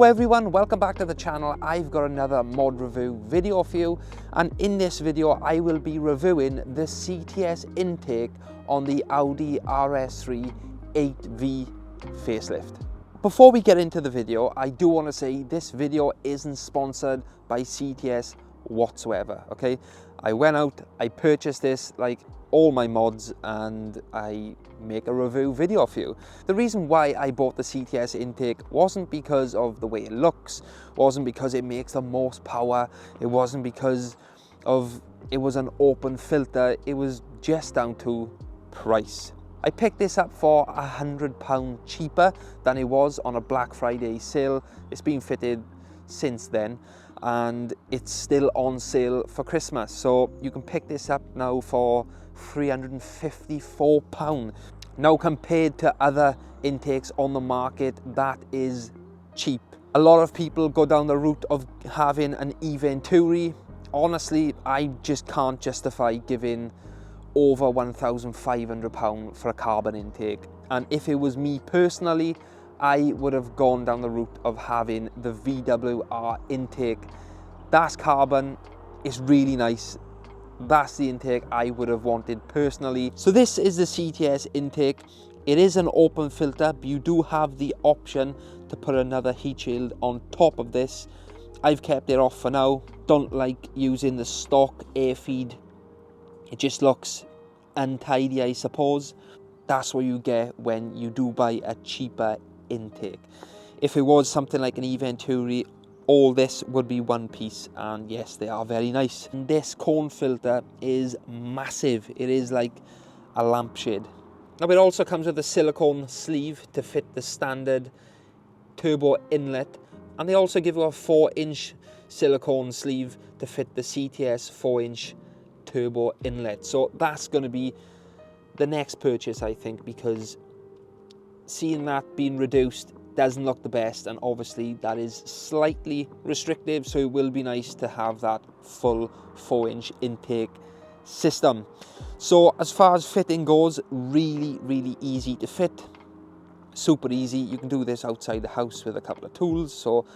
Hello everyone, welcome back to the channel. I've got another mod review video for you, and in this video I will be reviewing the CTS intake on the Audi RS3 8V facelift. Before we get into the video, I do want to say this video isn't sponsored by CTS whatsoever, okay? I went out, I purchased this like all my mods, and I make a review video for you. The reason why I bought the CTS intake wasn't because of the way it looks, wasn't because it makes the most power, it wasn't because of it was an open filter, it was just down to price. I picked this up for £100 cheaper than it was on a Black Friday sale. It's been fitted since then and it's still on sale for Christmas, so you can pick this up now for £354. Now, compared to other intakes on the market, that is cheap. A lot of people go down the route of having an e-Venturi. Honestly, I just can't justify giving over £1,500 for a carbon intake. And if it was me personally, I would have gone down the route of having the VWR intake. That's carbon, it's really nice. That's the intake I would have wanted personally. So this is the CTS intake. It is an open filter, but you do have the option to put another heat shield on top of this. I've kept it off for now. Don't like using the stock air feed. It just looks untidy, I suppose. That's what you get when you do buy a cheaper intake. If it was something like an e-Venturi, all this would be one piece, and yes, they are very nice. And this cone filter is massive. It is like a lampshade. Now, it also comes with a silicone sleeve to fit the standard turbo inlet, and they also give you a 4-inch silicone sleeve to fit the CTS 4-inch turbo inlet. So that's going to be the next purchase, I think, because seeing that being reduced doesn't look the best, and obviously that is slightly restrictive, so it will be nice to have that full 4-inch intake system. So as far as fitting goes, really easy to fit, super easy. You can do this outside the house with a couple of tools, so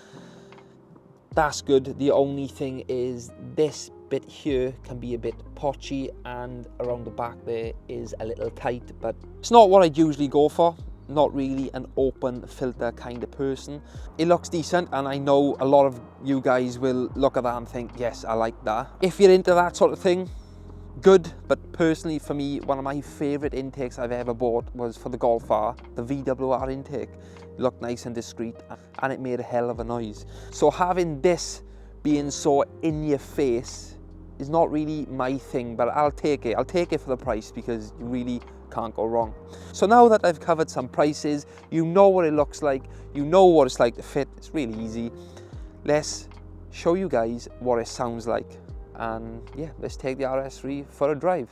that's good. The only thing is this bit here can be a bit potchy, and around the back there is a little tight, but it's not what I'd usually go for. Not really an open filter kind of person. It looks decent, and I know a lot of you guys will look at that and think, yes, I like that. If you're into that sort of thing, good. But personally, for me, one of my favorite intakes I've ever bought was for the Golf R, the VWR intake. It looked nice and discreet, and it made a hell of a noise. So having this being so in your face is not really my thing, but I'll take it. I'll take it for the price, because you really can't go wrong. So now that I've covered some prices, you know what it looks like, you know what it's like to fit. It's really easy. Let's show you guys what it sounds like, and yeah, let's take the RS3 for a drive.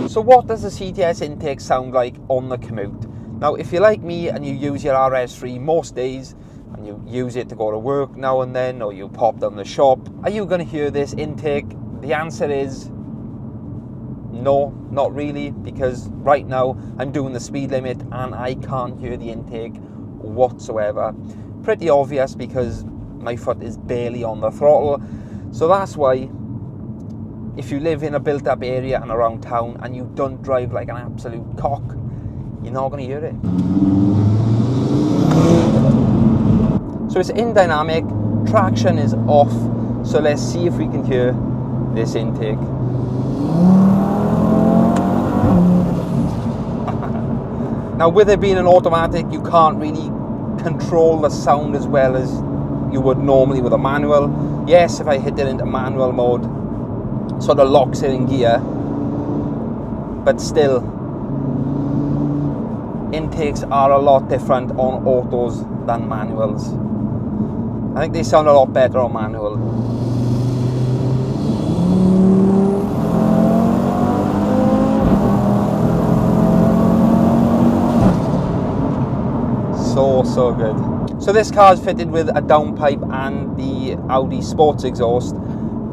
So what does the CTS intake sound like on the commute? Now, if you're like me and you use your RS3 most days, and you use it to go to work now and then, or you pop down the shop, are you going to hear this intake? The answer is no, not really, because right now I'm doing the speed limit and I can't hear the intake whatsoever. Pretty obvious, because my foot is barely on the throttle. So that's why, if you live in a built-up area and around town and you don't drive like an absolute cock, you're not going to hear it. So it's in dynamic, traction is off, so let's see if we can hear this intake. Now, with it being an automatic, you can't really control the sound as well as you would normally with a manual. Yes, if I hit it into manual mode, sort of locks it in gear, but still, intakes are a lot different on autos than manuals. I think they sound a lot better on manual. so good. So this car is fitted with a downpipe and the Audi Sports exhaust.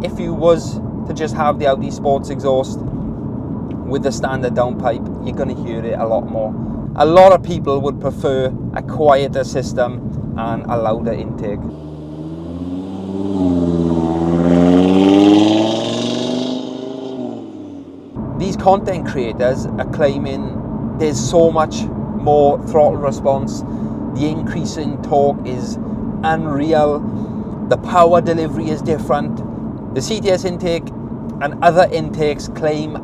If you was to just have the Audi Sports exhaust with the standard downpipe, you're going to hear it a lot more. A lot of people would prefer a quieter system and a louder intake. These content creators are claiming there's so much more throttle response, the increase in torque is unreal, the power delivery is different. The CTS intake and other intakes claim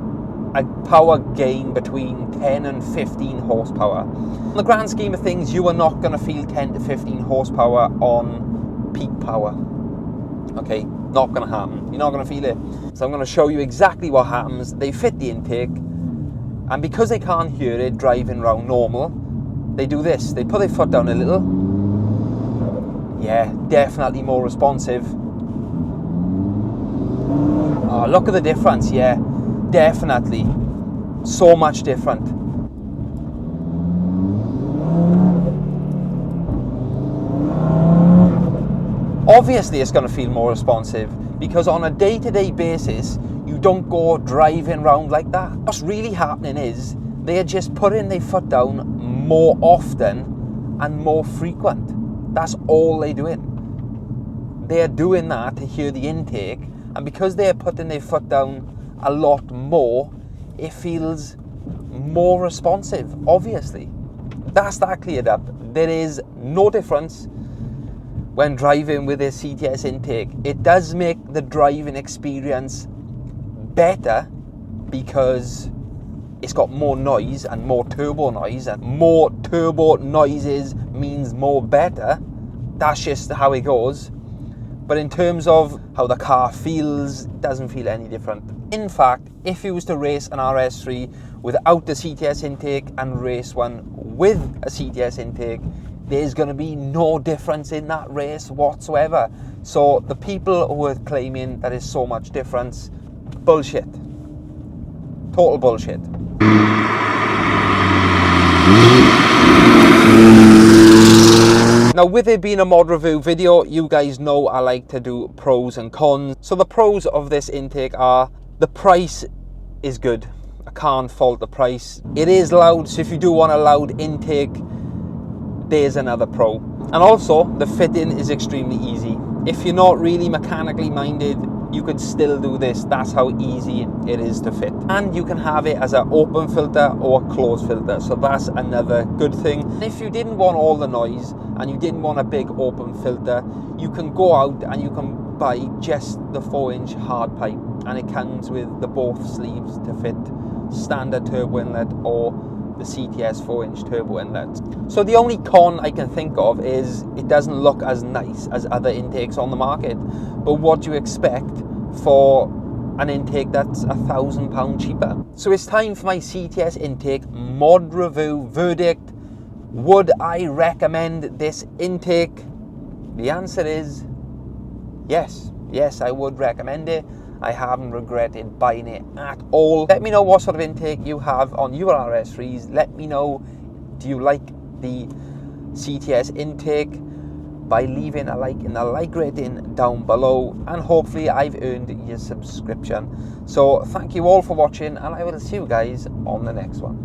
a power gain between 10 and 15 horsepower. In the grand scheme of things, you are not going to feel 10 to 15 horsepower on peak power. Okay, not going to happen. You're not going to feel it. So I'm going to show you exactly what happens. They fit the intake, and because they can't hear it driving around normal, they do this. They put their foot down a little. Yeah, definitely more responsive. Oh, look at the difference. Yeah, definitely. So much different. Obviously it's going to feel more responsive because on a day-to-day basis you don't go driving around like that. What's really happening is they're just putting their foot down more often and more frequent. That's all they're doing. They're doing that to hear the intake, and because they're putting their foot down a lot more, it feels more responsive, obviously. That's that cleared up. There is no difference when driving with a CTS intake. It does make the driving experience better because it's got more noise and more turbo noise, and more turbo noises means more better. That's just how it goes. But in terms of how the car feels, it doesn't feel any different. In fact, if you was to race an RS3 without the CTS intake and race one with a CTS intake, there's going to be no difference in that race whatsoever. So the people who are claiming that there's so much difference, bullshit. Total bullshit. Now, with it being a mod review video, you guys know I like to do pros and cons. So the pros of this intake are, the price is good. I can't fault the price. It is loud, so if you do want a loud intake, there's another pro. And also, the fitting is extremely easy. If you're not really mechanically minded, you could still do this. That's how easy it is to fit. And you can have it as an open filter or a closed filter, so that's another good thing. If you didn't want all the noise and you didn't want a big open filter, you can go out and you can buy just the 4-inch hard pipe, and it comes with the both sleeves to fit standard turbo inlet or the CTS 4-inch turbo inlet. So the only con I can think of is it doesn't look as nice as other intakes on the market. But what do you expect for an intake that's £1,000 cheaper? So it's time for my CTS intake mod review verdict. Would I recommend this intake? The answer is yes. Yes, I would recommend it. I haven't regretted buying it at all. Let me know what sort of intake you have on your RS3s. Let me know, do you like the CTS intake, by leaving a like in the like rating down below, and hopefully I've earned your subscription. So thank you all for watching, and I will see you guys on the next one.